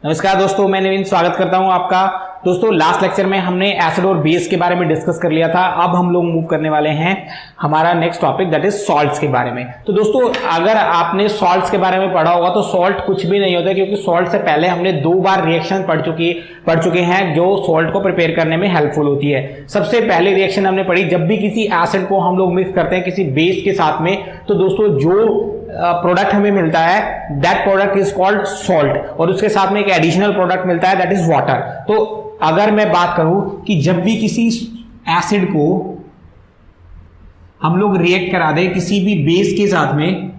नमस्कार दोस्तों, मैं नवीन स्वागत करता हूं आपका। दोस्तों, लास्ट लेक्चर में हमने एसिड और बेस के बारे में डिस्कस कर लिया था। अब हम लोग मूव करने वाले हैं हमारा next topic, that is salts के बारे में। तो दोस्तों, अगर आपने सॉल्ट्स के बारे में पढ़ा होगा तो सॉल्ट कुछ भी नहीं होता, क्योंकि सॉल्ट से पहले हमने 2 बार रिएक्शन पढ़ चुके हैं जो सॉल्ट को प्रिपेयर करने में हेल्पफुल होती है। सबसे पहली रिएक्शन हमने पढ़ी, जब भी किसी एसिड को हम लोग मिक्स करते हैं किसी बेस के साथ में, तो दोस्तों जो प्रोडक्ट हमें मिलता है that product is called salt, और उसके साथ में एक एडिशनल प्रोडक्ट मिलता है दैट इज वाटर। तो अगर मैं बात करूं कि जब भी किसी एसिड को हम लोग रिएक्ट करा दें किसी भी बेस के साथ में,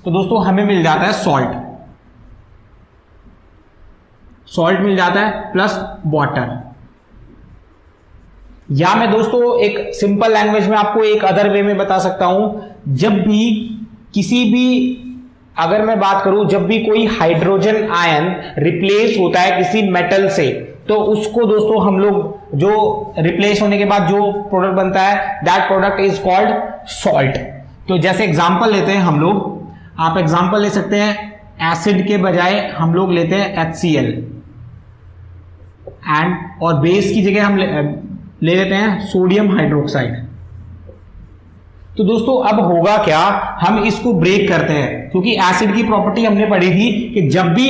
तो दोस्तों हमें मिल जाता है सॉल्ट मिल जाता है प्लस वाटर। या मैं दोस्तों एक सिंपल लैंग्वेज में आपको एक अदर वे में बता सकता हूं, जब भी किसी भी, अगर मैं बात करूं, जब भी कोई हाइड्रोजन आयन रिप्लेस होता है किसी मेटल से, तो उसको दोस्तों हम लोग जो रिप्लेस होने के बाद जो प्रोडक्ट बनता है that product is called salt. तो जैसे एग्जांपल लेते हैं हम लोग, आप एग्जांपल ले सकते हैं, एसिड के बजाय हम लोग लेते हैं HCl और बेस की जगह हम ले लेते हैं सोडियम हाइड्रोक्साइड। तो दोस्तों अब होगा क्या, हम इसको ब्रेक करते हैं, क्योंकि एसिड की प्रॉपर्टी हमने पढ़ी थी कि जब भी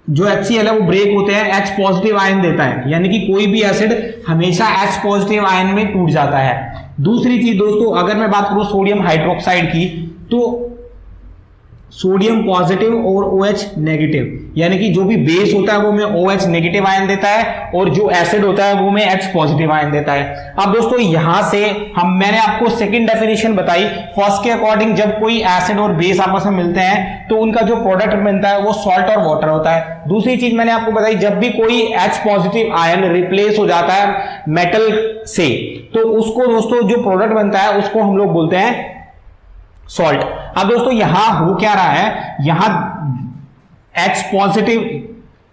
जो HCl है वो ब्रेक होते हैं H पॉजिटिव आयन देता है, यानी कि कोई भी एसिड हमेशा H पॉजिटिव आयन में टूट जाता है। दूसरी चीज दोस्तों, अगर मैं बात करूं सोडियम हाइड्रोक्साइड की, तो सोडियम पॉजिटिव और OH नेगेटिव, यानी कि जो भी बेस होता है वो में OH नेगेटिव आयन देता है, और जो एसिड होता है वो में H पॉजिटिव आयन देता है। अब दोस्तों यहां से मैंने आपको सेकंड डेफिनेशन बताई। फर्स्ट के अकॉर्डिंग जब कोई एसिड और बेस आपस में मिलते हैं तो उनका जो प्रोडक्ट बनता है वो सॉल्ट और वाटर होता है। दूसरी चीज मैंने आपको बताई, जब भी कोई H पॉजिटिव आयन रिप्लेस हो जाता है मेटल से, तो उसको दोस्तों जो प्रोडक्ट बनता है उसको हम लोग बोलते हैं सॉल्ट। अब दोस्तों यहां हो क्या रहा है, यहां H पॉजिटिव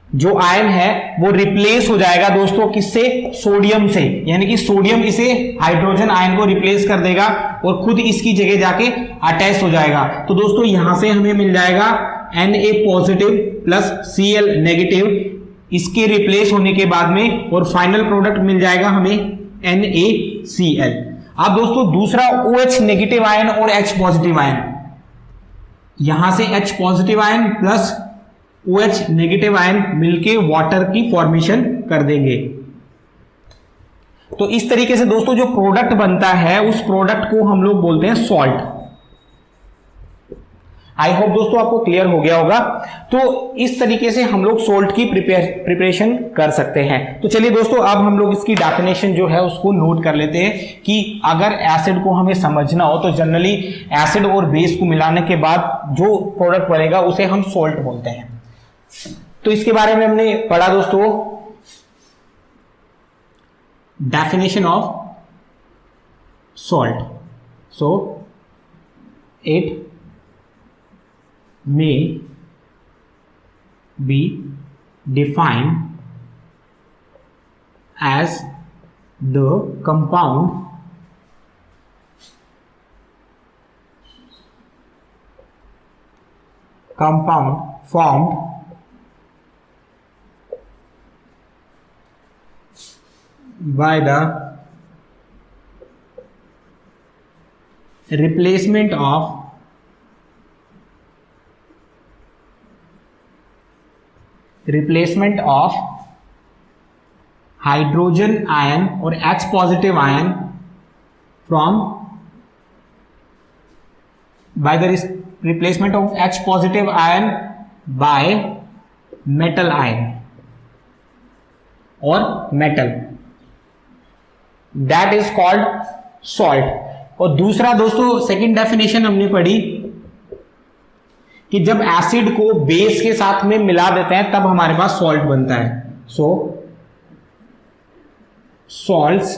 जो आयन है वो रिप्लेस हो जाएगा दोस्तों किससे, सोडियम से, यानी कि सोडियम इसे हाइड्रोजन आयन को रिप्लेस कर देगा और खुद इसकी जगह जाके अटैच हो जाएगा। तो दोस्तों यहां से हमें मिल जाएगा Na positive plus Cl negative, इसके रिप्लेस होने के बाद में, और फाइनल प्रोडक्ट मिल जाएगा हमें NaCl। अब दोस्तों दूसरा OH नेगेटिव आयन और H पॉजिटिव आयन, यहां से H positive ion plus OH negative ion मिलके वाटर की फॉर्मेशन कर देंगे। तो इस तरीके से दोस्तों जो प्रोडक्ट बनता है उस प्रोडक्ट को हम लोग बोलते हैं सॉल्ट। आई होप दोस्तों आपको क्लियर हो गया होगा। तो इस तरीके से हम लोग सॉल्ट की प्रिपरेशन कर सकते हैं। तो चलिए दोस्तों, अब हम लोग इसकी डेफिनेशन जो है उसको नोट कर लेते हैं कि अगर एसिड को हमें समझना हो तो जनरली एसिड और बेस को मिलाने के बाद जो प्रोडक्ट बनेगा उसे हम सॉल्ट बोलते हैं। तो इसके बारे में हमने पढ़ा दोस्तों, definition of salt. So it may be defined as the compound formed by the replacement of hydrogen ion और H positive ion by the replacement of H positive ion by metal ion or metal, that is called salt। और दूसरा दोस्तों second definition हमने पढ़ी कि जब acid को base के साथ में मिला देते हैं तब हमारे पास सॉल्ट बनता है। So salts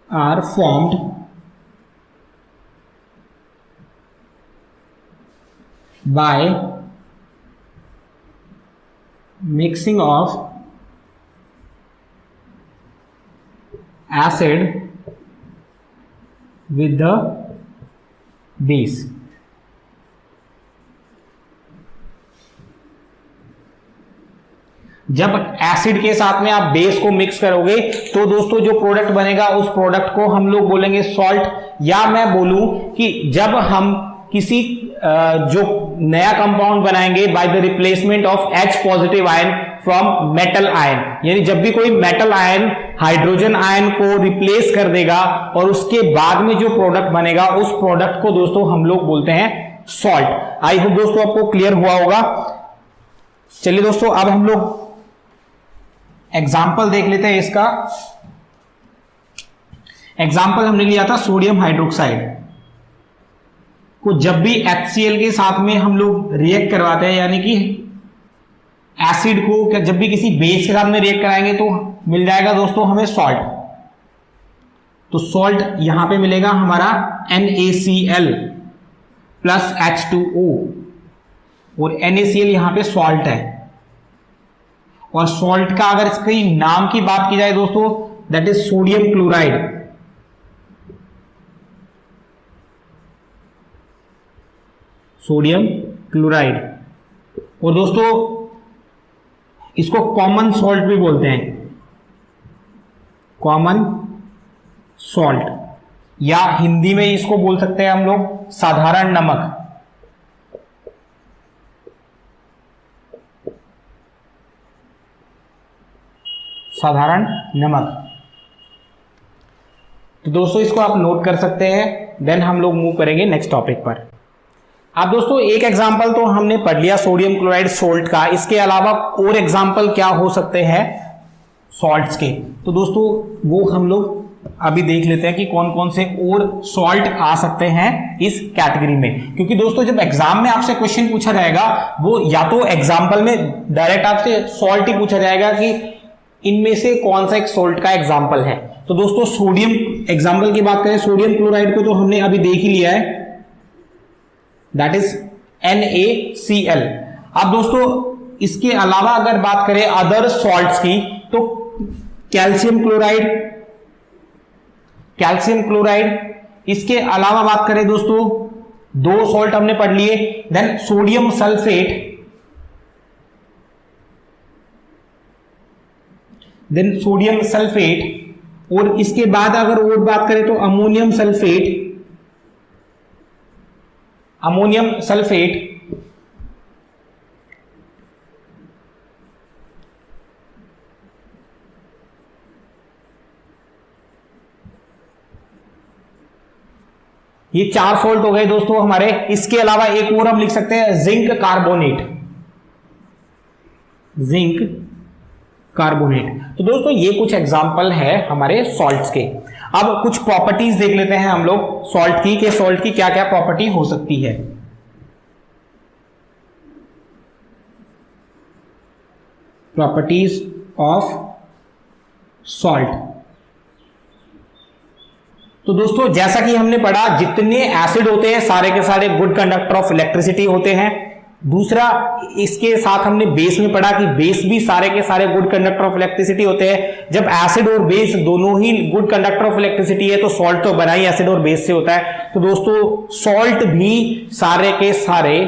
are formed by mixing of acid with the base. जब एसिड के साथ में आप बेस को मिक्स करोगे तो दोस्तों जो प्रोडक्ट बनेगा उस प्रोडक्ट को हम लोग बोलेंगे सॉल्ट। या मैं बोलूं कि जब हम किसी जो नया कंपाउंड बनाएंगे by the replacement of H positive ion from metal ion, यानी जब भी कोई मेटल आयन हाइड्रोजन आयन को रिप्लेस कर देगा और उसके बाद में जो प्रोडक्ट बनेगा उस प्रोडक्ट को दोस्तों हम लोग बोलते हैं सॉल्ट। आई होप दोस्तों आपको क्लियर हुआ होगा। चलिए दोस्तों अब हम लोग एग्जाम्पल देख लेते हैं इसका। एग्जाम्पल हमने लिया था सोडियम हाइड्रोक्साइड को जब भी HCl के साथ में हम लोग रिएक्ट करवाते हैं, यानी कि एसिड को जब भी किसी बेस के साथ में रिएक्ट कराएंगे तो मिल जाएगा दोस्तों हमें सॉल्ट। तो सॉल्ट यहां पे मिलेगा हमारा NaCl प्लस H2O, और NaCl यहां पे सॉल्ट है। और सॉल्ट का अगर इसके नाम की बात की जाए दोस्तों, that is sodium chloride. Sodium chloride, और दोस्तों इसको कॉमन सॉल्ट भी बोलते हैं, कॉमन सॉल्ट, या हिंदी में इसको बोल सकते हैं हम लोग साधारण नमक। साधारण नमक। तो दोस्तों इसको आप नोट कर सकते हैं। देन हम लोग मूव करेंगे नेक्स्ट टॉपिक पर। अब दोस्तों एक एग्जांपल तो हमने पढ़ लिया सोडियम क्लोराइड सॉल्ट का, इसके अलावा और एग्जांपल क्या हो सकते हैं सॉल्ट्स के, तो दोस्तों वो हम लोग अभी देख लेते हैं कि कौन कौन से और सॉल्ट आ सकते हैं इस कैटेगरी में। क्योंकि दोस्तों जब एग्जाम में आपसे क्वेश्चन पूछा जाएगा वो या तो एग्जाम्पल में डायरेक्ट आपसे सॉल्ट ही पूछा जाएगा कि इनमें से कौन सा एक सॉल्ट का एग्जाम्पल है। तो दोस्तों सोडियम एग्जाम्पल की बात करें, सोडियम क्लोराइड को तो हमने अभी देख ही लिया है, दैट इज NaCl। अब दोस्तों इसके अलावा अगर बात करें अदर सॉल्ट्स की, तो कैल्शियम क्लोराइड, कैल्शियम क्लोराइड। इसके अलावा बात करें दोस्तों दो सॉल्ट हमने पढ़ लिए, then sodium sulphate, then sodium sulphate, और इसके बाद अगर और बात करें तो अमोनियम सल्फेट, अमोनियम सल्फेट, ये चार सॉल्ट हो गए दोस्तों हमारे। इसके अलावा एक और हम लिख सकते हैं जिंक कार्बोनेट, जिंक कार्बोनेट। तो दोस्तों ये कुछ एग्जाम्पल है हमारे सॉल्ट्स के। अब कुछ प्रॉपर्टीज देख लेते हैं हम लोग सॉल्ट की, कि सॉल्ट की क्या क्या प्रॉपर्टी हो सकती है। Properties of salt. तो दोस्तों जैसा कि हमने पढ़ा, जितने एसिड होते हैं सारे के सारे गुड कंडक्टर ऑफ इलेक्ट्रिसिटी होते हैं। दूसरा, इसके साथ हमने बेस में पढ़ा कि बेस भी सारे के सारे गुड कंडक्टर ऑफ इलेक्ट्रिसिटी होते हैं। जब एसिड और बेस दोनों ही गुड कंडक्टर ऑफ इलेक्ट्रिसिटी है तो सॉल्ट तो बना ही एसिड और बेस से होता है। तो दोस्तों सॉल्ट भी सारे के सारे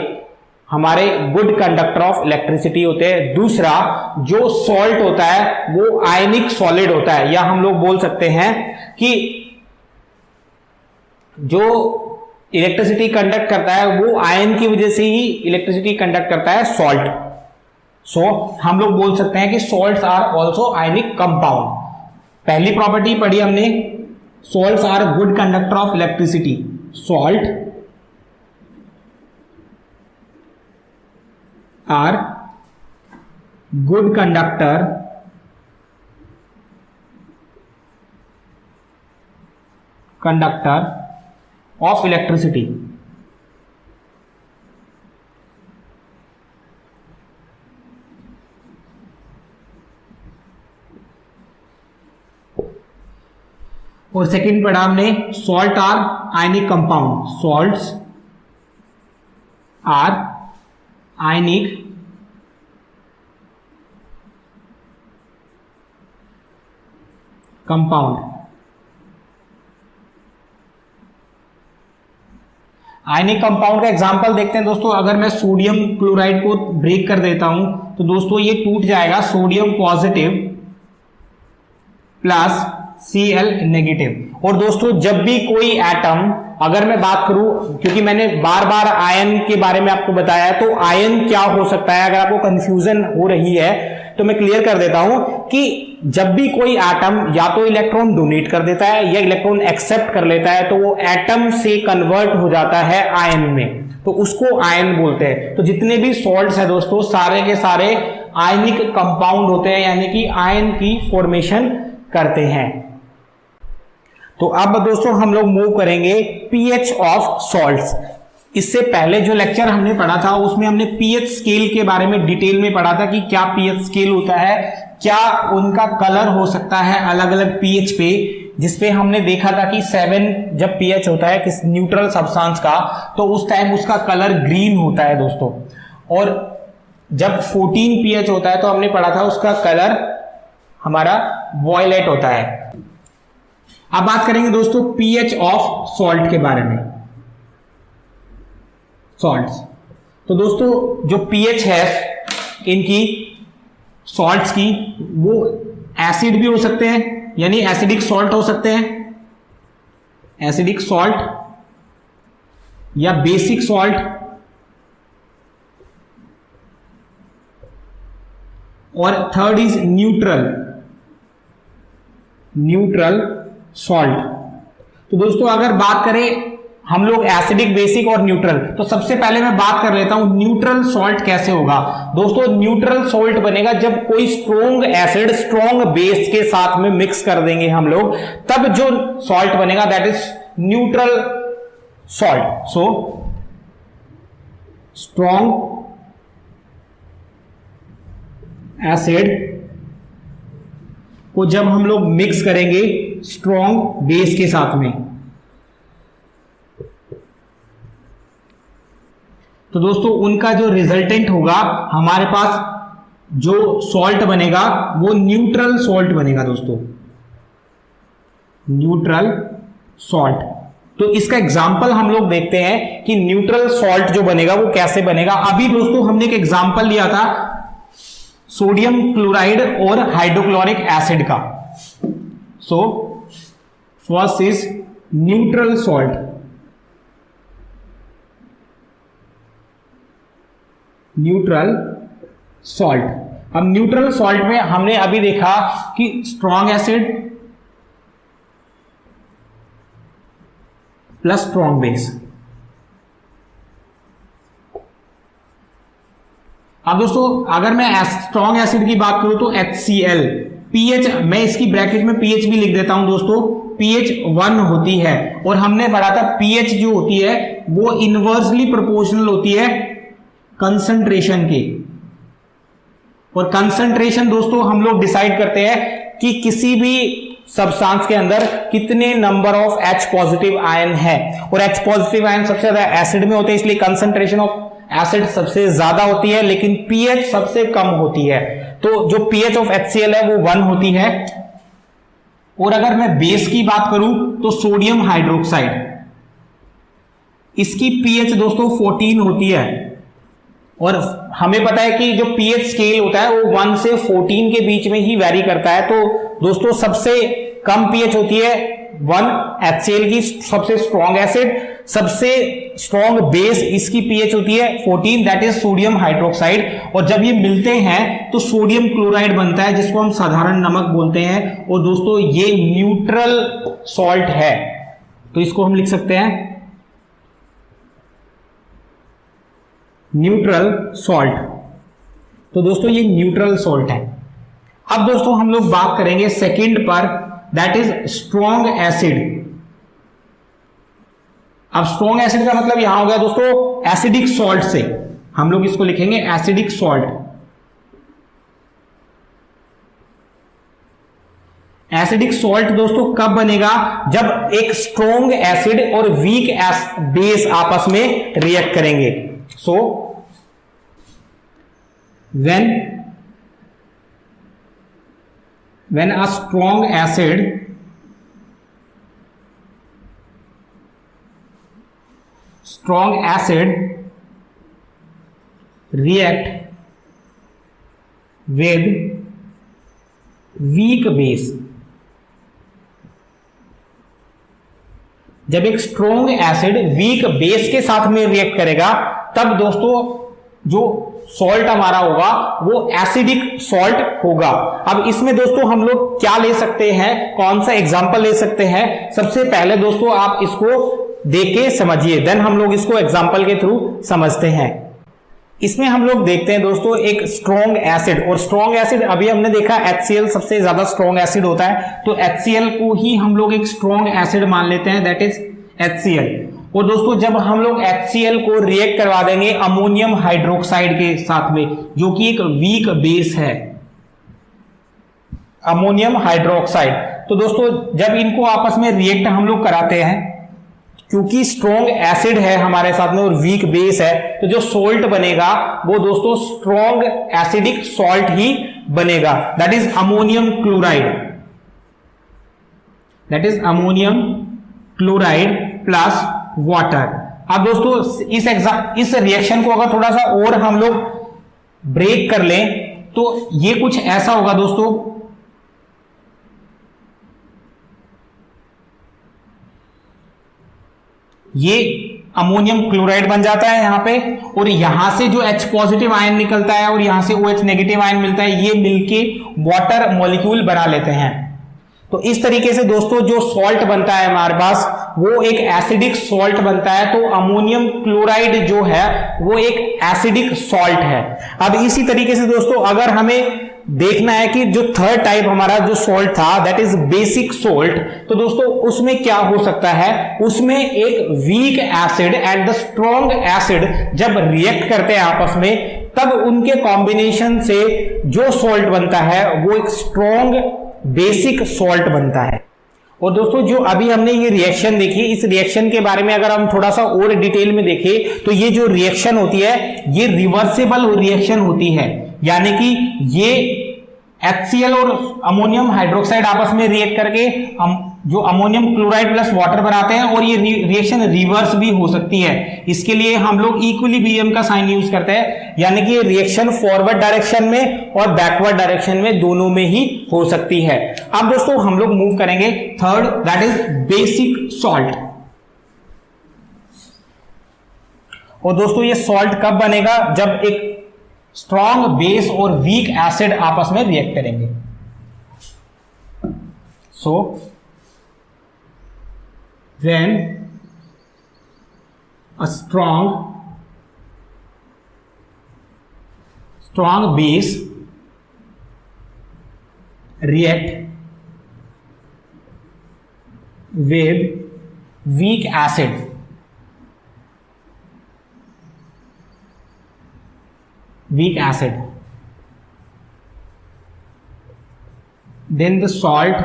हमारे गुड कंडक्टर ऑफ इलेक्ट्रिसिटी होते हैं। दूसरा, जो सॉल्ट होता है वो आयनिक सॉलिड होता है, या हम लोग बोल सकते हैं कि जो इलेक्ट्रिसिटी कंडक्ट करता है वो आयन की वजह से ही इलेक्ट्रिसिटी कंडक्ट करता है सॉल्ट। सो हम लोग बोल सकते हैं कि salts are also ionic compound. पहली प्रॉपर्टी पढ़ी हमने, salts are good conductor of electricity. Salt are good conductor of electricity। और सेकंड पढ़ा हमने, salt are ionic compound. Salts are ionic compound. Ionic compound का एग्जांपल देखते हैं दोस्तों। अगर मैं सोडियम क्लोराइड को ब्रेक कर देता हूं तो दोस्तों ये टूट जाएगा sodium positive plus Cl negative. और दोस्तों जब भी कोई एटम, अगर मैं बात करूं, क्योंकि मैंने बार बार आयन के बारे में आपको बताया है, तो आयन क्या हो सकता है, अगर आपको कंफ्यूजन हो रही है तो मैं क्लियर कर देता हूं कि जब भी कोई एटम या तो इलेक्ट्रॉन डोनेट कर देता है या इलेक्ट्रॉन एक्सेप्ट कर लेता है तो वो एटम से कन्वर्ट हो जाता है आयन में, तो उसको आयन बोलते हैं। तो जितने भी सॉल्ट्स है दोस्तों सारे के सारे आयनिक कंपाउंड होते हैं, यानी कि आयन की फॉर्मेशन करते हैं। तो अब दोस्तों हम लोग मूव करेंगे पीएच ऑफ सॉल्ट्स। इससे पहले जो लेक्चर हमने पढ़ा था उसमें हमने पीएच स्केल के बारे में डिटेल में पढ़ा था कि क्या पीएच स्केल होता है, क्या उनका कलर हो सकता है अलग अलग पीएच पे, जिसपे हमने देखा था कि 7 जब पीएच होता है किस न्यूट्रल सब्सटेंस का तो उस टाइम उसका कलर ग्रीन होता है दोस्तों, और जब 14 पीएच होता है तो हमने पढ़ा था उसका कलर हमारा वॉयलेट होता है। अब बात करेंगे दोस्तों पीएच ऑफ सॉल्ट के बारे में, सॉल्ट्स। तो दोस्तों जो पीएच है इनकी सॉल्ट्स की, वो एसिड भी हो सकते हैं, यानी एसिडिक सॉल्ट हो सकते हैं, एसिडिक सॉल्ट या बेसिक सॉल्ट, और third is neutral, neutral salt. तो दोस्तों अगर बात करें हम लोग एसिडिक, बेसिक और न्यूट्रल, तो सबसे पहले मैं बात कर लेता हूं न्यूट्रल सॉल्ट कैसे होगा। दोस्तों न्यूट्रल सॉल्ट बनेगा जब कोई स्ट्रॉन्ग एसिड स्ट्रॉन्ग बेस के साथ में मिक्स कर देंगे हम लोग, तब जो सॉल्ट बनेगा that is neutral salt. So strong acid को जब हम लोग मिक्स करेंगे स्ट्रॉन्ग बेस के साथ में, तो दोस्तों उनका जो रिजल्टेंट होगा हमारे पास जो सॉल्ट बनेगा वो न्यूट्रल सॉल्ट बनेगा दोस्तों, न्यूट्रल सॉल्ट। तो इसका एग्जाम्पल हम लोग देखते हैं कि न्यूट्रल सॉल्ट जो बनेगा वो कैसे बनेगा। अभी दोस्तों हमने एक एग्जाम्पल लिया था सोडियम क्लोराइड और हाइड्रोक्लोरिक एसिड का। So first is neutral salt, neutral salt. अब न्यूट्रल सॉल्ट में हमने अभी देखा कि strong acid plus strong base. अब दोस्तों अगर मैं स्ट्रॉन्ग एसिड की बात करूं तो HCl, पीएच मैं इसकी ब्रैकेट में पीएच भी लिख देता हूं दोस्तों, पीएच 1 होती है, और हमने पढ़ा था पीएच जो होती है वो इनवर्सली प्रोपोर्शनल होती है कंसंट्रेशन के। और कंसंट्रेशन दोस्तों हम लोग डिसाइड करते हैं कि किसी भी सब्सटेंस के अंदर कितने number of H positive ion है, और H पॉजिटिव आयन सबसे ज्यादा एसिड में होते हैं, इसलिए कंसंट्रेशन ऑफ एसिड सबसे ज्यादा होती है लेकिन पीएच सबसे कम होती है। तो जो पीएच ऑफ HCl है वो 1 होती है। और अगर मैं बेस की बात करूं तो सोडियम हाइड्रोक्साइड, इसकी पीएच दोस्तों 14 होती है, और हमें पता है कि जो पीएच स्केल होता है वो 1 से 14 के बीच में ही वैरी करता है। तो दोस्तों सबसे कम पीएच होती है 1 HCl की, सबसे स्ट्रॉन्ग एसिड, सबसे स्ट्रॉन्ग बेस, इसकी पीएच होती है 14, दैट इज सोडियम हाइड्रोक्साइड। और जब ये मिलते हैं तो सोडियम क्लोराइड बनता है जिसको हम साधारण नमक बोलते हैं। और दोस्तों ये न्यूट्रल सॉल्ट है, तो इसको हम लिख सकते हैं न्यूट्रल सॉल्ट। तो दोस्तों ये न्यूट्रल सॉल्ट है। अब दोस्तों हम लोग बात करेंगे सेकंड पर, दैट इज स्ट्रॉन्ग एसिड। अब स्ट्रॉन्ग एसिड का मतलब यहां हो गया दोस्तों एसिडिक सॉल्ट से, हम लोग इसको लिखेंगे एसिडिक सॉल्ट। एसिडिक सॉल्ट दोस्तों कब बनेगा, जब एक स्ट्रॉन्ग एसिड और वीक बेस आपस में रिएक्ट करेंगे। सो when a strong acid strong acid react with weak base. जब एक स्ट्रॉन्ग एसिड वीक बेस के साथ में रिएक्ट करेगा तब दोस्तों जो सॉल्ट हमारा होगा वो एसिडिक सॉल्ट होगा। अब इसमें दोस्तों हम लोग क्या ले सकते हैं, कौन सा एग्जांपल ले सकते हैं? सबसे पहले दोस्तों आप इसको देख के समझिए, देन हम लोग इसको एग्जांपल के थ्रू समझते हैं। इसमें हम लोग देखते हैं दोस्तों एक स्ट्रॉन्ग एसिड, और स्ट्रॉन्ग एसिड अभी हमने देखा HCl सबसे ज्यादा स्ट्रॉन्ग एसिड होता है, तो HCl को ही हम लोग एक स्ट्रॉन्ग एसिड मान लेते हैं, दैट इज HCl। और दोस्तों जब हम लोग HCl को रिएक्ट करवा देंगे अमोनियम हाइड्रोक्साइड के साथ में, जो कि एक वीक बेस है, अमोनियम हाइड्रोक्साइड, तो दोस्तों जब इनको आपस में रिएक्ट हम लोग कराते हैं, क्योंकि स्ट्रॉन्ग एसिड है हमारे साथ में और वीक बेस है, तो जो सॉल्ट बनेगा वो दोस्तों स्ट्रॉन्ग एसिडिक सॉल्ट ही बनेगा, that is ammonium chloride, that is ammonium chloride plus water. अब दोस्तों इस रिएक्शन को अगर थोड़ा सा और हम लोग ब्रेक कर लें तो ये कुछ ऐसा होगा दोस्तों, ये अमोनियम क्लोराइड बन जाता है यहां पे, और यहां से जो H पॉजिटिव आयन निकलता है और यहां से OH नेगेटिव आयन मिलता है, ये मिलके वाटर मॉलिक्यूल बना लेते हैं। तो इस तरीके से दोस्तों जो सॉल्ट बनता है हमारे पास वो एक एसिडिक सॉल्ट बनता है। तो अमोनियम क्लोराइड जो है वो एक एसिडिक सॉल्ट है। अब इसी तरीके से दोस्तों अगर हमें देखना है कि जो थर्ड टाइप हमारा जो सॉल्ट था दैट इज बेसिक सॉल्ट, तो दोस्तों उसमें क्या हो सकता है, उसमें एक weak acid and the strong acid जब रिएक्ट करते हैं आपस में, तब उनके कॉम्बिनेशन से जो सॉल्ट बनता है वो एक स्ट्रॉन्ग बेसिक सॉल्ट बनता है। और दोस्तों जो अभी हमने ये रिएक्शन देखी, इस रिएक्शन के बारे में अगर हम थोड़ा सा और डिटेल में देखें तो ये जो रिएक्शन होती है ये रिवर्सिबल रिएक्शन होती है, यानी कि ये HCl और अमोनियम हाइड्रोक्साइड आपस में रिएक्ट करके जो अमोनियम क्लोराइड प्लस वाटर बनाते हैं, और ये रिएक्शन रिवर्स भी हो सकती है। इसके लिए हम लोग इक्विलिब्रियम का साइन यूज करते हैं, यानी कि रिएक्शन फॉरवर्ड डायरेक्शन में और बैकवर्ड डायरेक्शन में दोनों में ही हो सकती है। अब दोस्तों हम लोग मूव करेंगे third, that is basic salt. और दोस्तों ये सॉल्ट कब बनेगा, जब एक स्ट्रॉन्ग बेस और वीक एसिड आपस में रिएक्ट करेंगे। सो when a strong base react with weak acid, then the salt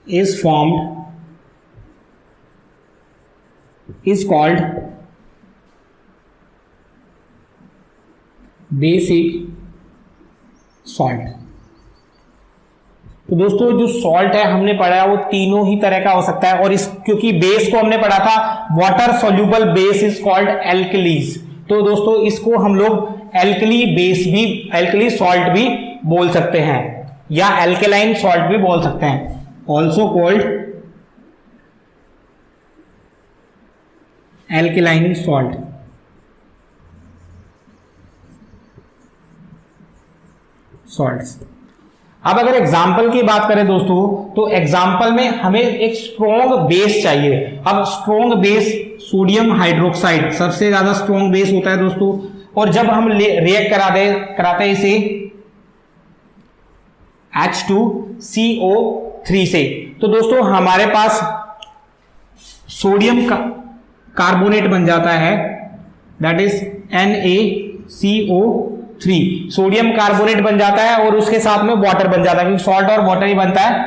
is called basic salt। तो दोस्तों जो सॉल्ट है हमने पढ़ा है वो तीनों ही तरह का हो सकता है, और इस क्योंकि बेस को हमने पढ़ा था water soluble base is called alkalis, तो दोस्तों इसको हम लोग एल्कली बेस भी, एल्कली सॉल्ट भी बोल सकते हैं, या एल्केलाइन सॉल्ट भी बोल सकते हैं, also called alkaline salt. Salts. अब अगर एग्जाम्पल की बात करें दोस्तों, तो एग्जाम्पल में हमें एक स्ट्रॉन्ग बेस चाहिए। अब स्ट्रॉन्ग बेस सोडियम हाइड्रोक्साइड सबसे ज्यादा स्ट्रॉन्ग बेस होता है दोस्तों, और जब हम रिएक्ट कराते हैं इसे H2CO3 से, तो दोस्तों हमारे पास सोडियम कार्बोनेट बन जाता है, that is NaCO3। Sodium carbonate बन जाता है और उसके साथ में वाटर बन जाता है, क्योंकि सॉल्ट और वाटर ही बनता है,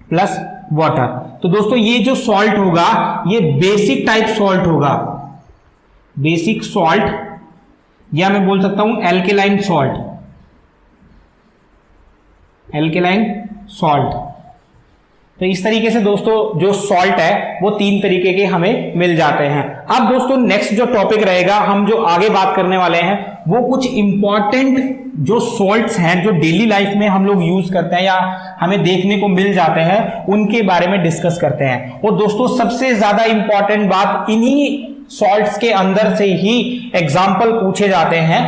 प्लस वाटर। तो दोस्तों ये जो सॉल्ट होगा ये बेसिक टाइप सॉल्ट होगा, बेसिक सॉल्ट, या मैं बोल सकता हूं एल्केलाइन सॉल्ट, एल्केलाइन सॉल्ट। तो इस तरीके से दोस्तों जो सॉल्ट है वो 3 तरीके के हमें मिल जाते हैं। अब दोस्तों नेक्स्ट जो टॉपिक रहेगा, हम जो आगे बात करने वाले हैं वो कुछ इंपॉर्टेंट जो सॉल्ट्स हैं जो डेली लाइफ में हम लोग यूज करते हैं या हमें देखने को मिल जाते हैं, उनके बारे में डिस्कस करते हैं। और दोस्तों सबसे ज्यादा इंपॉर्टेंट बात, इन्हीं सॉल्ट्स के अंदर से ही एग्जाम्पल पूछे जाते हैं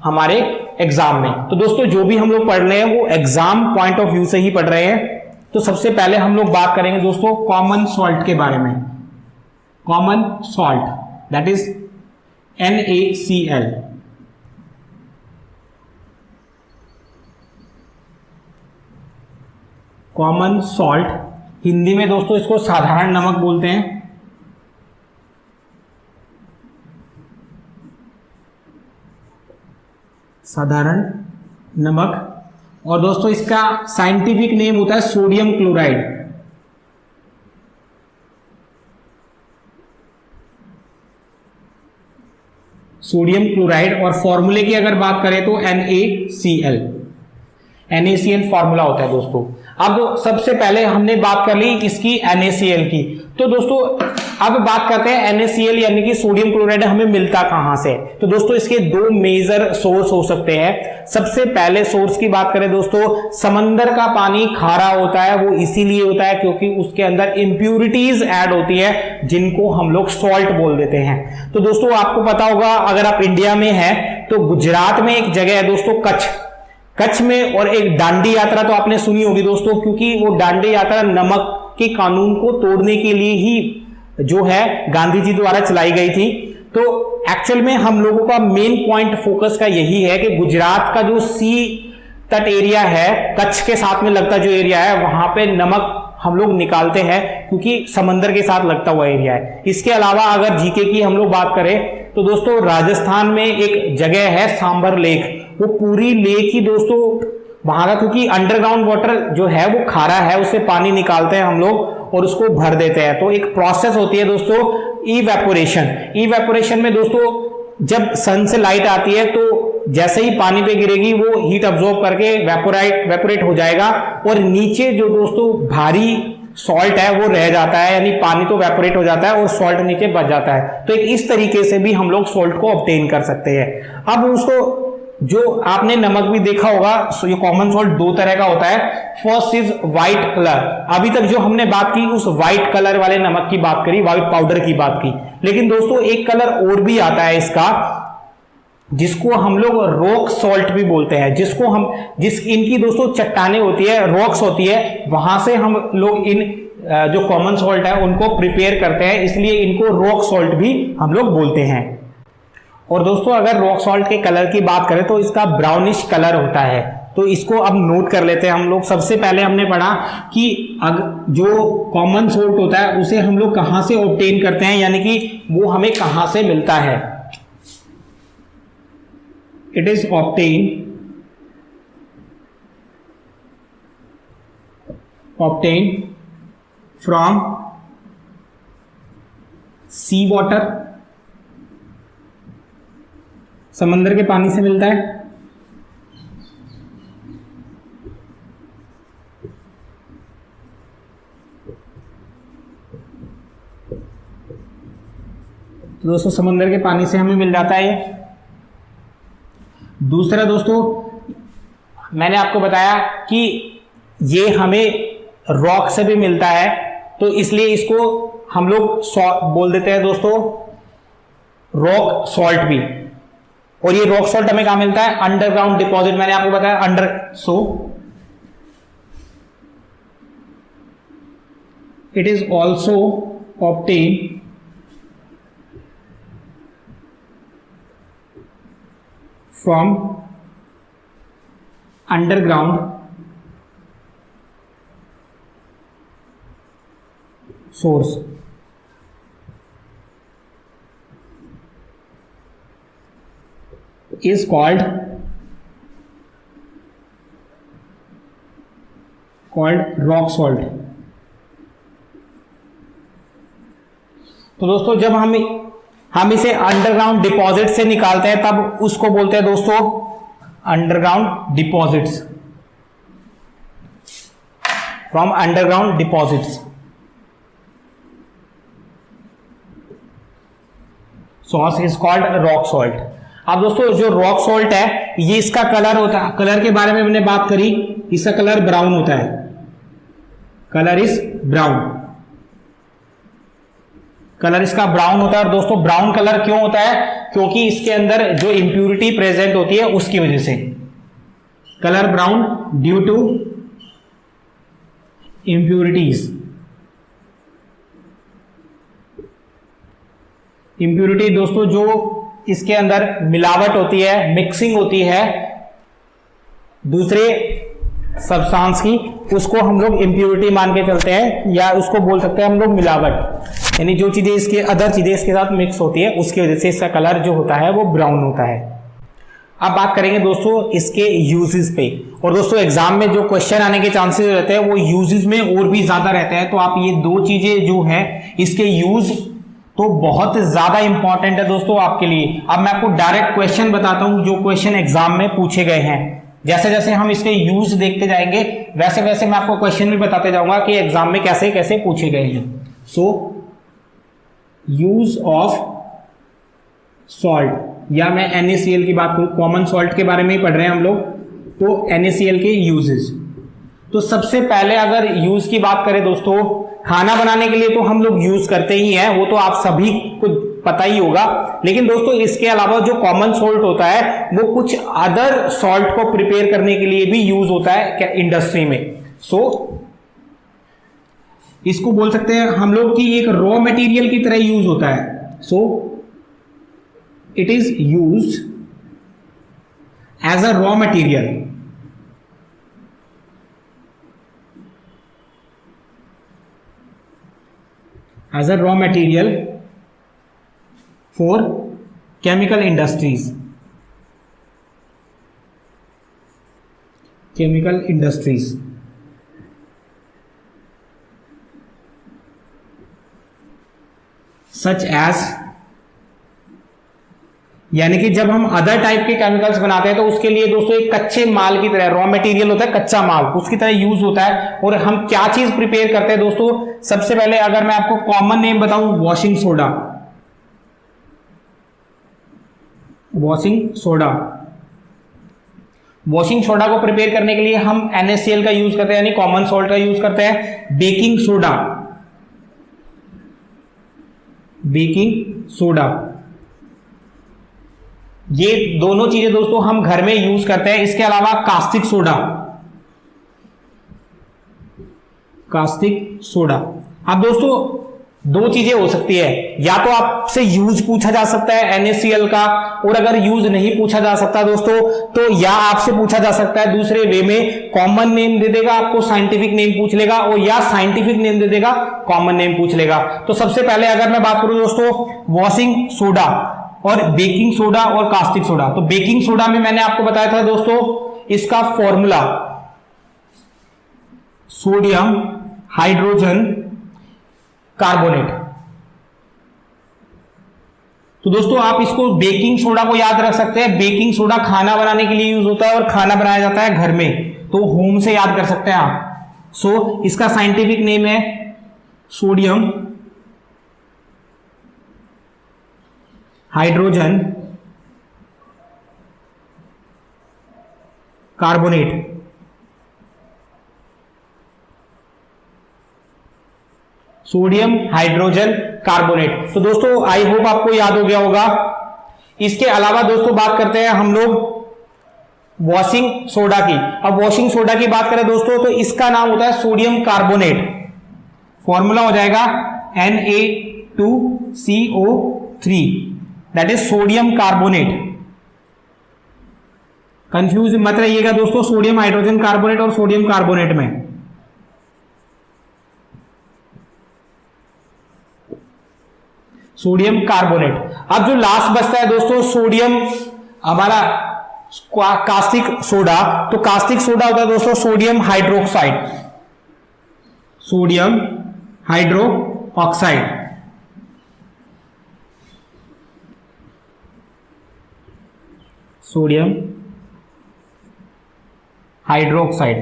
हमारे एग्जाम में। तो दोस्तों जो भी हम लोग पढ़ रहे हैं वो एग्जाम पॉइंट ऑफ व्यू से ही पढ़ रहे हैं। तो सबसे पहले हम लोग बात करेंगे दोस्तों कॉमन सॉल्ट के बारे में। Common salt that is NaCl। Common salt, Hindi में दोस्तों इसको साधारण नमक बोलते हैं। साधारण नमक। और दोस्तों इसका साइंटिफिक नेम होता है सोडियम क्लोराइड। Sodium chloride. और फॉर्मूले की अगर बात करें तो NaCl। NaCl फॉर्मूला होता है दोस्तों। अब सबसे पहले हमने बात कर ली इसकी NaCl की। तो दोस्तों अब बात करते हैं NaCl यानी कि सोडियम क्लोराइड हमें मिलता कहां से। तो दोस्तों इसके 2 मेजर सोर्स हो सकते हैं। सबसे पहले सोर्स की बात करें दोस्तों, समंदर का पानी खारा होता है, वो इसीलिए होता है क्योंकि उसके अंदर इंप्यूरिटीज ऐड होती है जिनको हम लोग सॉल्ट बोल देते हैं। तो दोस्तों आपको पता होगा, अगर आप इंडिया में हैं तो गुजरात में एक जगह है दोस्तों कच्छ में, और एक दांडी यात्रा तो आपने सुनी होगी दोस्तों, क्योंकि वो दांडी यात्रा नमक के कानून को तोड़ने के लिए ही जो है गांधी जी द्वारा चलाई गई थी। तो एक्चुअल में हम लोगों का मेन पॉइंट फोकस का यही है कि गुजरात का जो सी तट एरिया है, कच्छ के साथ में लगता जो एरिया है, वहां पे नमक हम लोग निकालते हैं क्योंकि समंदर के साथ लगता हुआ एरिया है। इसके अलावा अगर जीके की हम लोग बात करें तो दोस्तों राजस्थान में एक जगह है सांबर लेक। वो पूरी लेक ही दोस्तों वहां का, क्योंकि अंडरग्राउंड वाटर जो है वो खारा है, उससे पानी निकालते हैं हम लोग और उसको भर देते हैं। तो एक प्रोसेस होती है दोस्तों इवेपोरेशन में दोस्तों जब सन से लाइट आती है तो जैसे ही पानी पे गिरेगी वो हीट अब्सॉर्ब करके वेपोरेट हो जाएगा और नीचे जो दोस्तों भारी सॉल्ट है वो रह जाता है, यानी पानी तो वेपोरेट हो जाता है और सॉल्ट नीचे बच जाता है। तो इस तरीके से भी हम लोग सॉल्ट को ऑब्टेन कर सकते हैं। अब दोस्तों जो आपने नमक भी देखा होगा, ये कॉमन सॉल्ट 2 तरह का होता है। First is white colour. अभी तक जो हमने बात की उस व्हाइट कलर वाले नमक की बात करी, व्हाइट पाउडर की बात की, लेकिन दोस्तों एक कलर और भी आता है इसका, जिसको हम लोग रॉक सॉल्ट भी बोलते हैं। इनकी दोस्तों चट्टाने होती है, रॉक्स होती है, वहां से हम लोग इन जो कॉमन सॉल्ट है उनको प्रिपेयर करते हैं, इसलिए इनको रॉक सॉल्ट भी हम लोग बोलते हैं। और दोस्तों अगर रॉक सॉल्ट के कलर की बात करें तो इसका ब्राउनिश कलर होता है। तो इसको अब नोट कर लेते हैं हम लोग। सबसे पहले हमने पढ़ा कि जो कॉमन सॉल्ट होता है उसे हम लोग कहां से ऑब्टेन करते हैं, यानी कि वो हमें कहां से मिलता है। It is obtain from sea water, समंदर के पानी से मिलता है। तो दोस्तों समंदर के पानी से हमें मिल जाता है ये। दूसरा दोस्तों मैंने आपको बताया कि ये हमें रॉक से भी मिलता है, तो इसलिए इसको हम लोग बोल देते हैं दोस्तों रॉक सॉल्ट भी। और ये रॉक सॉल्ट हमें कहां मिलता है? Underground deposit. मैंने आपको बताया it is also obtain from underground source. is called rock salt। तो दोस्तों जब हम इसे अंडरग्राउंड डिपॉजिट से निकालते हैं तब उसको बोलते हैं दोस्तों underground deposits. From underground deposits. Sauce is called rock salt. अब दोस्तों जो रॉक सॉल्ट है ये इसका कलर होता है, कलर के बारे में मैंने बात करी, इसका कलर ब्राउन होता है, कलर इज ब्राउन, कलर इसका ब्राउन होता है। और दोस्तों ब्राउन कलर क्यों होता है? क्योंकि इसके अंदर जो इंप्यूरिटी प्रेजेंट होती है उसकी वजह से colour brown, due to impurities. Impurity दोस्तों जो इसके अंदर मिलावट होती है, मिक्सिंग होती है दूसरे सब्सटेंस की, उसको हम लोग इंप्यूरिटी मान के चलते हैं, या उसको बोल सकते हैं हम लोग मिलावट। यानी जो चीजें इसके अदर चीजें इसके साथ मिक्स होती है उसकी वजह से इसका कलर जो होता है वो ब्राउन होता है। अब बात करेंगे दोस्तों इसके यूजेस पे। और दोस्तों एग्जाम में जो क्वेश्चन आने के चांसेस रहते हैं वो यूजेस में और भी ज्यादा रहते हैं। तो आप ये दो चीजें जो है इसके यूज तो बहुत ज्यादा इंपॉर्टेंट है दोस्तों आपके लिए। अब मैं आपको डायरेक्ट क्वेश्चन बताता हूं जो क्वेश्चन एग्जाम में पूछे गए हैं। जैसे जैसे हम इसके यूज देखते जाएंगे वैसे वैसे मैं आपको क्वेश्चन भी बताते जाऊंगा कि एग्जाम में कैसे कैसे पूछे गए हैं। सो यूज ऑफ सॉल्ट, या मैं NaCl की बात करूं, कॉमन सॉल्ट के बारे में ही पढ़ रहे हैं हम लोग, तो NaCl के यूजेस। तो सबसे पहले अगर यूज की बात करें दोस्तों, खाना बनाने के लिए तो हम लोग यूज करते ही हैं, वो तो आप सभी को पता ही होगा। लेकिन दोस्तों इसके अलावा जो कॉमन सॉल्ट होता है वो कुछ अदर सॉल्ट को प्रिपेयर करने के लिए भी यूज होता है इंडस्ट्री में। सो इसको बोल सकते हैं हम लोग कि एक रॉ मटेरियल की तरह यूज होता है। So it is used as a raw material. as a raw material for chemical industries, chemical industries such as, यानी कि जब हम अदर टाइप के केमिकल्स बनाते हैं तो उसके लिए दोस्तों एक कच्चे माल की तरह, रॉ मटेरियल होता है कच्चा माल, उसकी तरह यूज होता है। और हम क्या चीज प्रिपेयर करते हैं दोस्तों, सबसे पहले अगर मैं आपको कॉमन नेम बताऊं, washing soda, washing soda. Washing soda को प्रिपेयर करने के लिए हम NaCl का यूज करते हैं, यानी कॉमन सॉल्ट का यूज करते हैं। बेकिंग सोडा, बेकिंग सोडा, ये दोनों चीजें दोस्तों हम घर में यूज करते हैं। इसके अलावा कास्टिक सोडा, कास्टिक सोडा। अब दोस्तों दो चीजें हो सकती है, या तो आपसे यूज पूछा जा सकता है NaCl का, और अगर यूज नहीं पूछा जा सकता दोस्तों तो या आपसे पूछा जा सकता है दूसरे वे में, कॉमन नेम दे देगा आपको, साइंटिफिक नेम पूछ लेगा, और या साइंटिफिक नेम दे देगा, कॉमन नेम पूछ लेगा। तो सबसे पहले अगर मैं बात करूं दोस्तों वॉशिंग सोडा और बेकिंग सोडा और कास्टिक सोडा, तो बेकिंग सोडा में मैंने आपको बताया था दोस्तों इसका फॉर्मूला सोडियम हाइड्रोजन कार्बोनेट। तो दोस्तों आप इसको बेकिंग सोडा को याद रख सकते हैं। बेकिंग सोडा खाना बनाने के लिए यूज होता है और खाना बनाया जाता है घर में, तो होम से याद कर सकते हैं आप। सो इसका साइंटिफिक नेम है sodium hydrogen carbonate. Sodium hydrogen carbonate. तो दोस्तों आई होप आपको याद हो गया होगा। इसके अलावा दोस्तों बात करते हैं हम लोग वॉशिंग सोडा की। अब वॉशिंग सोडा की बात करें दोस्तों तो इसका नाम होता है सोडियम कार्बोनेट, फॉर्मूला हो जाएगा Na2CO3, that is sodium carbonate. Confuse मत रहिएगा दोस्तों सोडियम हाइड्रोजन कार्बोनेट और सोडियम कार्बोनेट में। Sodium carbonate. अब जो लास्ट बचता है दोस्तों सोडियम हमारा कास्टिक सोडा, तो कास्टिक सोडा होता है दोस्तों sodium hydroxide, sodium hydro oxide. Sodium hydroxide.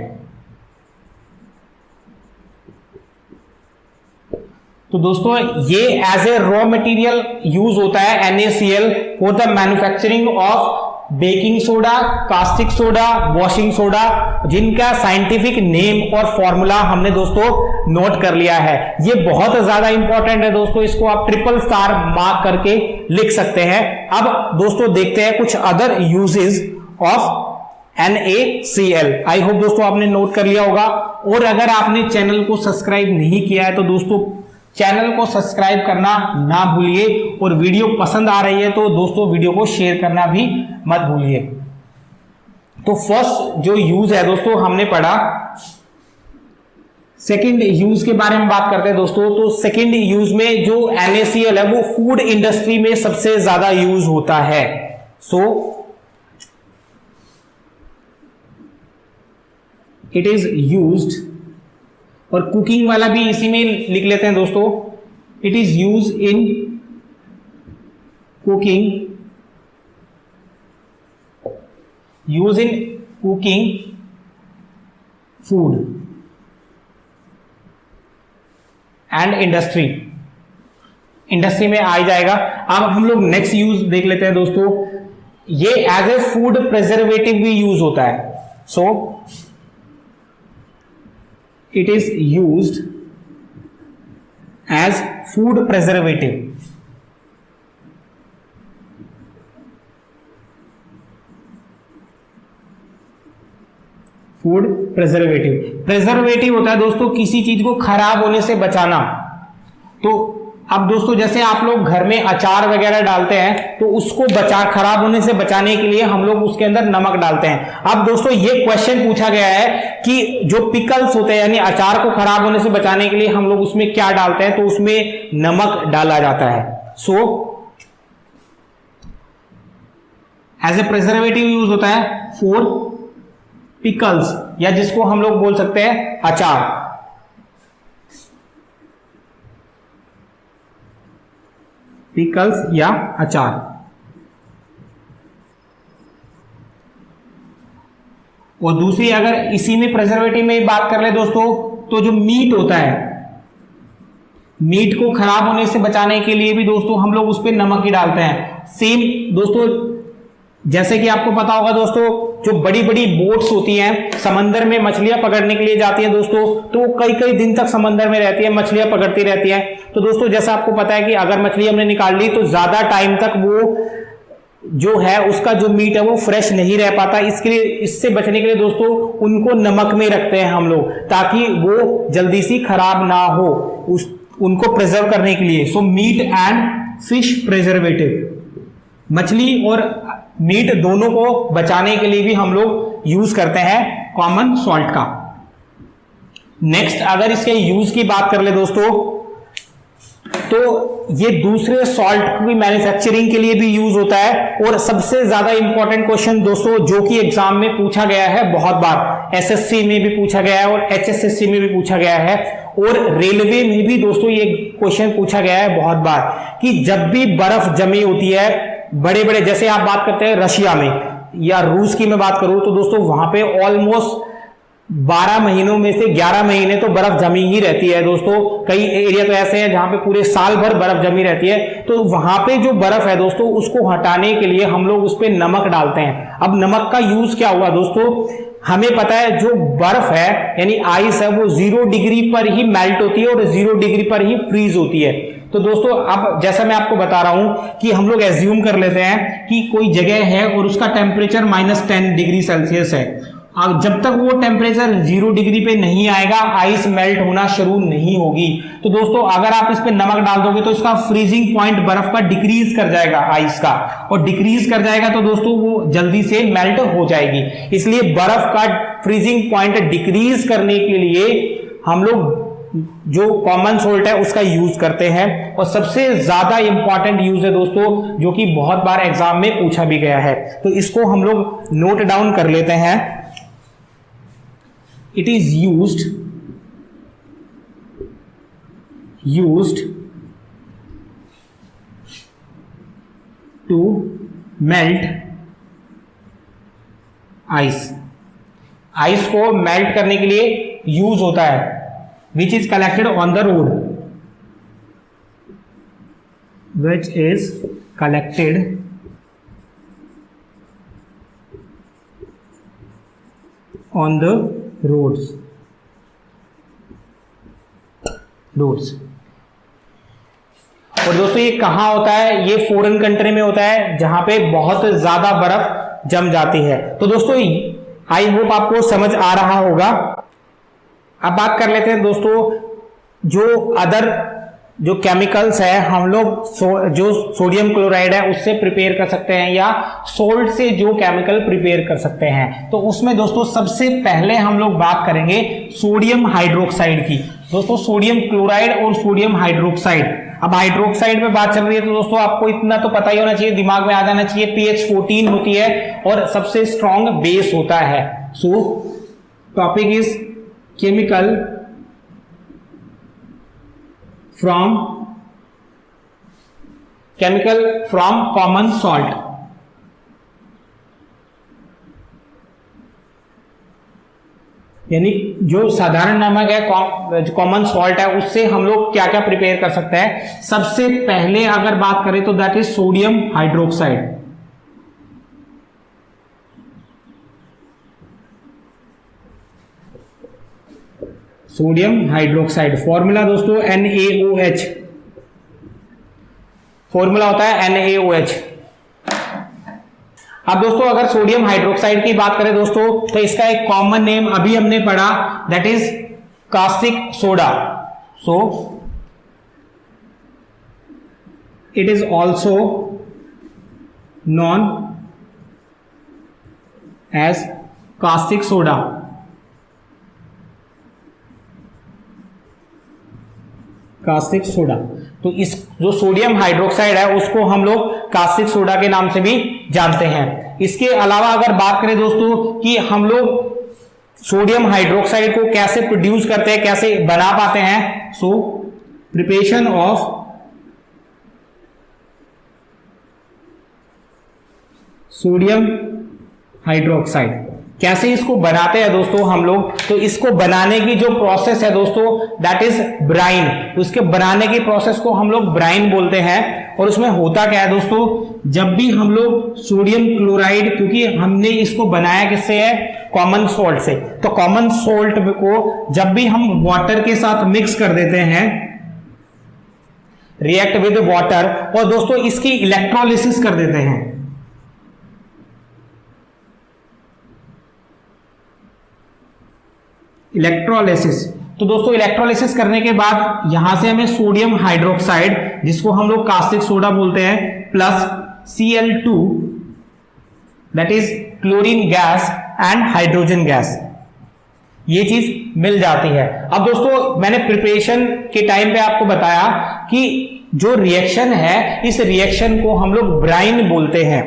तो दोस्तों ये as a raw material use होता है NaCl for the manufacturing of baking soda, caustic soda, washing soda, जिनका साइंटिफिक नेम और फॉर्मूला हमने दोस्तों नोट कर लिया है। ये बहुत ज्यादा इंपॉर्टेंट है दोस्तों, इसको आप ट्रिपल स्टार मार्क करके लिख सकते हैं। अब दोस्तों देखते हैं कुछ other uses of NaCl। I hope दोस्तों आपने नोट कर लिया होगा, और अगर आपने चैनल को सब्सक्राइब नहीं किया है तो दोस्तों चैनल को सब्सक्राइब करना ना भूलिए, और वीडियो पसंद आ रही है तो दोस्तों वीडियो को शेयर करना भी मत भूलिए। तो फर्स्ट जो यूज है दोस्तों हमने पढ़ा, सेकंड यूज के बारे में बात करते हैं दोस्तों। तो सेकंड यूज में जो NaCl है वो फूड इंडस्ट्री में सबसे ज्यादा यूज होता है। सो इट इज यूज्ड, और कुकिंग वाला भी इसी में लिख लेते हैं दोस्तों। It is use in cooking, use in cooking food and industry, industry में आ जाएगा। अब हम लोग नेक्स्ट यूज देख लेते हैं दोस्तों। ये एज ए फूड प्रिजर्वेटिव भी यूज होता है। सो it is used as food preservative। Food preservative होता है दोस्तों किसी चीज को खराब होने से बचाना। तो अब दोस्तों जैसे आप लोग घर में अचार वगैरह डालते हैं तो उसको खराब होने से बचाने के लिए हम लोग उसके अंदर नमक डालते हैं। अब दोस्तों ये क्वेश्चन पूछा गया है कि जो पिकल्स होते हैं यानी अचार को खराब होने से बचाने के लिए हम लोग उसमें क्या डालते हैं, तो उसमें नमक डाला जाता है। So as a preservative use होता है फॉर पिकल्स, या जिसको हम लोग बोल सकते हैं अचार। पिकल्स या अचार। और दूसरी अगर इसी में प्रिजर्वेटिव में बात कर ले दोस्तों, तो जो मीट होता है, मीट को खराब होने से बचाने के लिए भी दोस्तों हम लोग उस पर नमक ही डालते हैं। सेम दोस्तों जैसे कि आपको पता होगा दोस्तों, जो बड़ी बड़ी बोट्स होती हैं समंदर में मछलियां पकड़ने के लिए जाती हैं दोस्तों, तो वो कई कई दिन तक समंदर में रहती है, मछलियां पकड़ती रहती हैं। तो दोस्तों जैसा आपको पता है कि अगर मछली हमने निकाल ली तो ज्यादा टाइम तक वो जो है उसका जो मीट है वो फ्रेश नहीं रह पाता। इसके लिए, इससे बचने के लिए दोस्तों उनको नमक में रखते हैं हम लोग, ताकि वो जल्दी से खराब ना हो, उनको प्रिजर्व करने के लिए। So meat and fish preservative, मछली और मीट दोनों को बचाने के लिए भी हम लोग यूज करते हैं कॉमन सॉल्ट का। नेक्स्ट अगर इसके यूज की बात कर ले दोस्तों, तो ये दूसरे सॉल्ट की मैन्युफैक्चरिंग के लिए भी यूज होता है। और सबसे ज्यादा इंपॉर्टेंट क्वेश्चन दोस्तों जो कि एग्जाम में पूछा गया है बहुत बार, एसएससी में भी पूछा गया है और एचएसएससी में भी पूछा गया है, और रेलवे में भी दोस्तों ये क्वेश्चन पूछा गया है बहुत बार, कि जब भी बर्फ जमी होती है बड़े बड़े, जैसे आप बात करते हैं रशिया में या रूस की मैं बात करूं, तो दोस्तों वहां पे ऑलमोस्ट 12 महीनों में से 11 महीने तो बर्फ जमी ही रहती है दोस्तों। कई एरिया तो ऐसे हैं जहां पे पूरे साल भर बर्फ जमी रहती है। तो वहां पे जो बर्फ है दोस्तों उसको हटाने के लिए हम लोग उस पे नमक डालते हैं। अब नमक का यूज क्या हुआ दोस्तों, हमें पता है जो बर्फ है यानी आइस है वो 0 डिग्री पर ही मेल्ट होती है और 0 डिग्री पर ही फ्रीज होती है। तो दोस्तों अब जैसा मैं आपको बता रहा हूं कि हम लोग एज्यूम कर लेते हैं कि कोई जगह है और उसका टेम्परेचर -10 डिग्री सेल्सियस है। अब जब तक वो टेम्परेचर 0 डिग्री पे नहीं आएगा आइस मेल्ट होना शुरू नहीं होगी। तो दोस्तों अगर आप इस पे नमक डाल दोगे तो इसका फ्रीजिंग पॉइंट बर्फ का डिक्रीज कर जाएगा आइस का, और डिक्रीज कर जाएगा तो दोस्तों वो जल्दी से मेल्ट हो जाएगी। इसलिए बर्फ का फ्रीजिंग पॉइंट डिक्रीज करने के लिए हम लोग जो कॉमन सोल्ट है उसका यूज करते हैं। और सबसे ज्यादा इंपॉर्टेंट यूज है दोस्तों जो कि बहुत बार एग्जाम में पूछा भी गया है, तो इसको हम लोग नोट डाउन कर लेते हैं। It is used to melt ice। Ice को मेल्ट करने के लिए यूज होता है, which is collected on the road. which is collected on the roads. और दोस्तों ये कहाँ होता है? ये फॉरेन कंट्री में होता है जहां पे बहुत ज्यादा बर्फ जम जाती है। तो दोस्तों आई होप आपको समझ आ रहा होगा। अब बात कर लेते हैं दोस्तों, जो केमिकल्स है हम लोग जो सोडियम क्लोराइड है उससे प्रिपेयर कर सकते हैं या सोल्ट से जो केमिकल प्रिपेयर कर सकते हैं। तो उसमें दोस्तों सबसे पहले हम लोग बात करेंगे सोडियम हाइड्रोक्साइड की। दोस्तों सोडियम क्लोराइड और सोडियम हाइड्रोक्साइड। अब हाइड्रोक्साइड में बात चल रही है तो दोस्तों आपको इतना तो पता ही होना चाहिए, दिमाग में आ जाना चाहिए, pH 14 होती है और सबसे स्ट्रॉन्ग बेस होता है। सो topic is chemical from common salt. यानी जो साधारण नमक है, जो कॉमन सॉल्ट है, उससे हम लोग क्या क्या प्रिपेयर कर सकते हैं। सबसे पहले अगर बात करें तो that is sodium hydroxide. Sodium hydroxide formula दोस्तों NaOH, फॉर्मूला होता है NaOH। अब दोस्तों अगर सोडियम हाइड्रोक्साइड की बात करें दोस्तों तो इसका एक कॉमन नेम अभी हमने पढ़ा, that is caustic soda. So it is also known as caustic soda. Caustic soda. तो इस जो सोडियम हाइड्रोक्साइड है उसको हम लोग कास्टिक सोडा के नाम से भी जानते हैं। इसके अलावा अगर बात करें दोस्तों कि हम लोग सोडियम हाइड्रोक्साइड को कैसे प्रोड्यूस करते हैं, कैसे बना पाते हैं। So preparation of sodium hydroxide, कैसे इसको बनाते हैं दोस्तों हम लोग। तो इसको बनाने की जो प्रोसेस है दोस्तों दैट इज ब्राइन। उसके बनाने की प्रोसेस को हम लोग ब्राइन बोलते हैं। और उसमें होता क्या है दोस्तों, जब भी हम लोग सोडियम क्लोराइड, क्योंकि हमने इसको बनाया किससे है, कॉमन सोल्ट से, तो कॉमन सोल्ट को जब भी हम वाटर के साथ मिक्स कर देते हैं, रिएक्ट विद वाटर, और दोस्तों इसकी इलेक्ट्रोलिसिस कर देते हैं। इलेक्ट्रोलिसिस, तो दोस्तों इलेक्ट्रोलिसिस करने के बाद यहां से हमें सोडियम हाइड्रोक्साइड, जिसको हम लोग कास्टिक सोडा बोलते हैं, plus Cl2 that is chlorine gas and hydrogen gas, ये चीज मिल जाती है। अब दोस्तों मैंने प्रिपरेशन के टाइम पे आपको बताया कि जो रिएक्शन है, इस रिएक्शन को हम लोग ब्राइन बोलते हैं।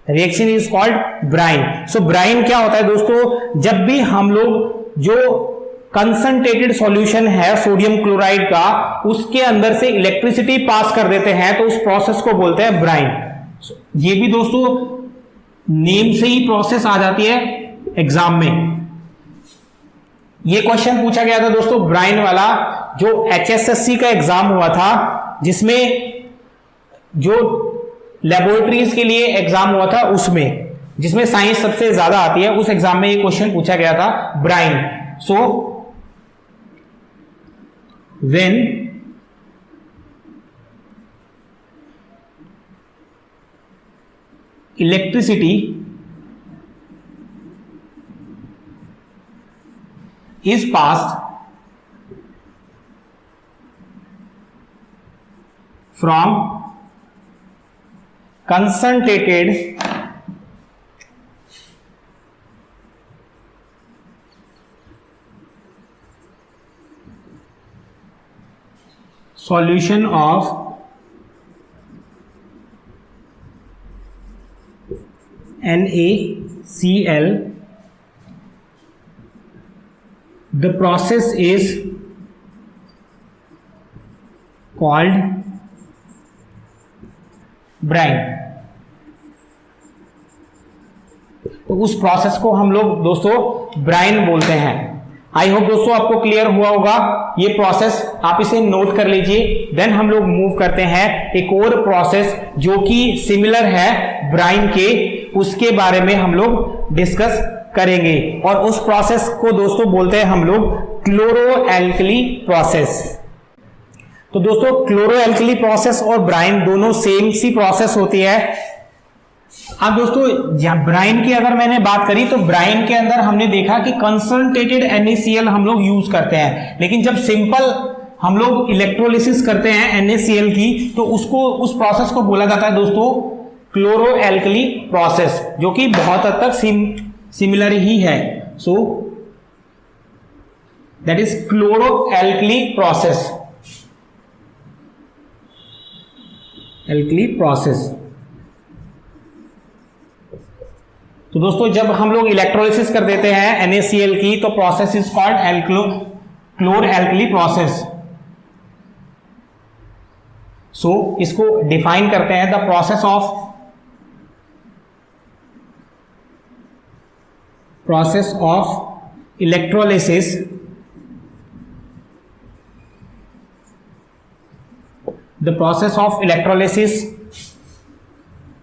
Reaction is called brine. So brine क्या होता है दोस्तों, जब भी हम लोग जो कंसंट्रेटेड सॉल्यूशन है सोडियम क्लोराइड का, उसके अंदर से इलेक्ट्रिसिटी पास कर देते हैं, तो उस प्रोसेस को बोलते हैं ब्राइन। ये भी दोस्तों नेम से ही प्रोसेस आ जाती है एग्जाम में। ये क्वेश्चन पूछा गया था दोस्तों ब्राइन वाला, जो HSSC का एग्जाम हुआ था, जिसमें जो लेबोरेटरीज के लिए एग्जाम हुआ था, उसमें जिसमें साइंस सबसे ज्यादा आती है, उस एग्जाम में ये क्वेश्चन पूछा गया था brine. So when electricity is passed from concentrated solution of NaCl, the process is called brine। तो उस प्रोसेस को हम लोग दोस्तों ब्राइन बोलते हैं। आई होप दोस्तों आपको क्लियर हुआ होगा ये प्रोसेस, आप इसे नोट कर लीजिए। देन हम लोग मूव करते हैं एक और प्रोसेस जो कि सिमिलर है ब्राइन के, उसके बारे में हम लोग डिस्कस करेंगे और उस प्रोसेस को दोस्तों बोलते हैं हम लोग क्लोरो एल्कली प्रोसेस। तो दोस्तों क्लोरो एल्कली प्रोसेस और ब्राइन दोनों सेम सी प्रोसेस होती है। अब दोस्तों ब्राइन की अगर मैंने बात करी तो ब्राइन के अंदर हमने देखा कि कंसंट्रेटेड NaCl हम लोग यूज करते हैं, लेकिन जब सिंपल हम लोग इलेक्ट्रोलिसिस करते हैं NaCl की तो उसको उस प्रोसेस को बोला जाता है दोस्तों क्लोरो एल्कली प्रोसेस, जो कि बहुत हद तक सिमिलर ही है। So that is chloro alkali process, alkali process. तो दोस्तों जब हम लोग इलेक्ट्रोलिसिस कर देते हैं NaCl की तो process is called chlor alkali process. So इसको डिफाइन करते हैं, the process of electrolysis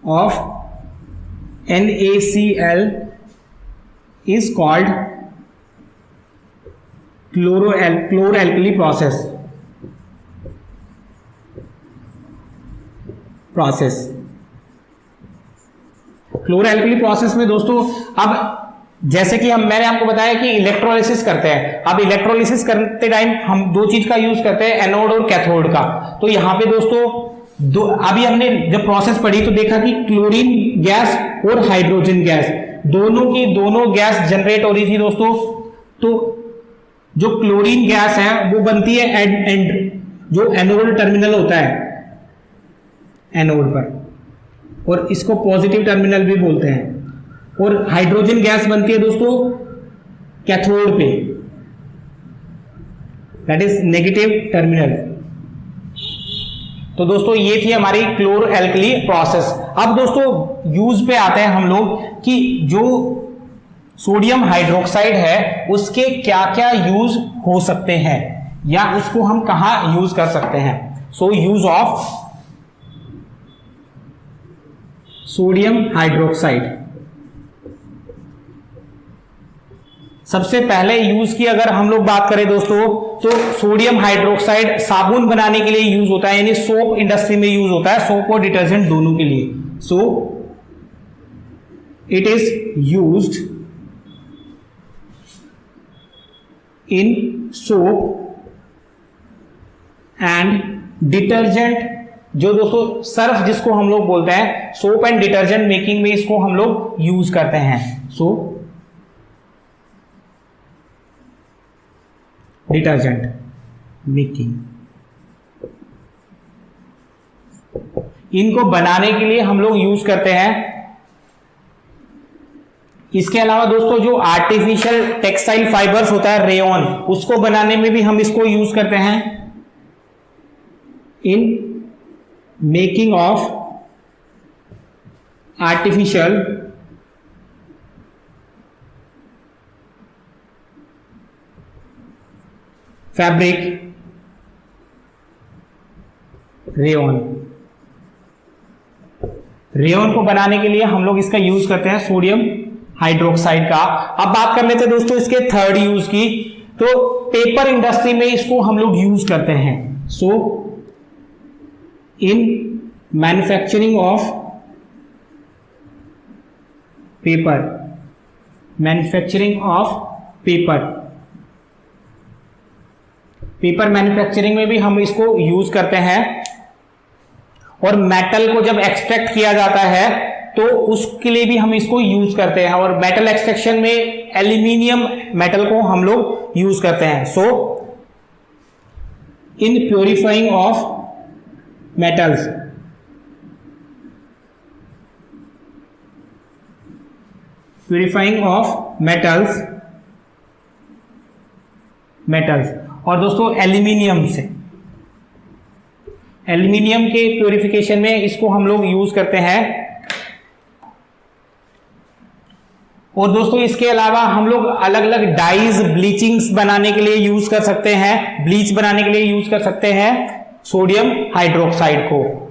of NaCl is called chlor-alkali process। Chlor alkali process में दोस्तों अब जैसे कि मैंने आपको बताया कि इलेक्ट्रोलिसिस करते हैं, अब इलेक्ट्रोलिसिस करते टाइम हम दो चीज का यूज करते हैं, एनोड और कैथोड का। तो यहां पे दोस्तों अभी हमने जब प्रोसेस पढ़ी तो देखा कि क्लोरीन गैस और हाइड्रोजन गैस दोनों गैस जनरेट हो रही थी दोस्तों। तो जो क्लोरीन गैस है वो बनती है एंड जो एनोड टर्मिनल होता है एनोड पर, और इसको पॉजिटिव टर्मिनल भी बोलते हैं, और हाइड्रोजन गैस बनती है दोस्तों कैथोड पे, दैट इज नेगेटिव टर्मिनल। तो दोस्तों ये थी हमारी क्लोर एल्कली प्रोसेस। अब दोस्तों यूज पे आते हैं हम लोग कि जो सोडियम हाइड्रोक्साइड है उसके क्या क्या यूज हो सकते हैं या उसको हम कहां यूज कर सकते हैं। सो यूज ऑफ सोडियम हाइड्रोक्साइड, सबसे पहले यूज की अगर हम लोग बात करें दोस्तों तो सोडियम हाइड्रोक्साइड साबुन बनाने के लिए यूज होता है, यानी सोप इंडस्ट्री में यूज होता है, सोप और डिटर्जेंट दोनों के लिए। सो it is used in soap and detergent, जो दोस्तों सर्फ जिसको हम लोग बोलते हैं, सोप एंड डिटर्जेंट मेकिंग में इसको हम लोग यूज करते हैं। सो डिटर्जेंट मेकिंग, इनको बनाने के लिए हम लोग यूज करते हैं। इसके अलावा दोस्तों जो आर्टिफिशियल टेक्सटाइल फाइबर्स होता है रेयन, उसको बनाने में भी हम इसको यूज करते हैं in making of artificial fabric rayon. Rayon को बनाने के लिए हम लोग इसका यूज करते हैं सोडियम हाइड्रोक्साइड का। अब बात कर लेते हैं दोस्तों इसके थर्ड यूज की, तो पेपर इंडस्ट्री में इसको हम लोग यूज करते हैं। So in manufacturing of paper, manufacturing of paper manufacturing में भी हम इसको यूज करते हैं। और मेटल को जब एक्सट्रैक्ट किया जाता है तो उसके लिए भी हम इसको यूज करते हैं, और मेटल एक्सट्रैक्शन में एल्यूमिनियम मेटल को हम लोग यूज करते हैं। So in purifying of metals, purifying of metals और दोस्तों एल्यूमिनियम से, एल्यूमिनियम के प्योरिफिकेशन में इसको हम लोग यूज करते हैं। और दोस्तों इसके अलावा हम लोग अलग अलग डाइज ब्लीचिंग्स बनाने के लिए यूज कर सकते हैं, ब्लीच बनाने के लिए यूज कर सकते हैं सोडियम हाइड्रोक्साइड को।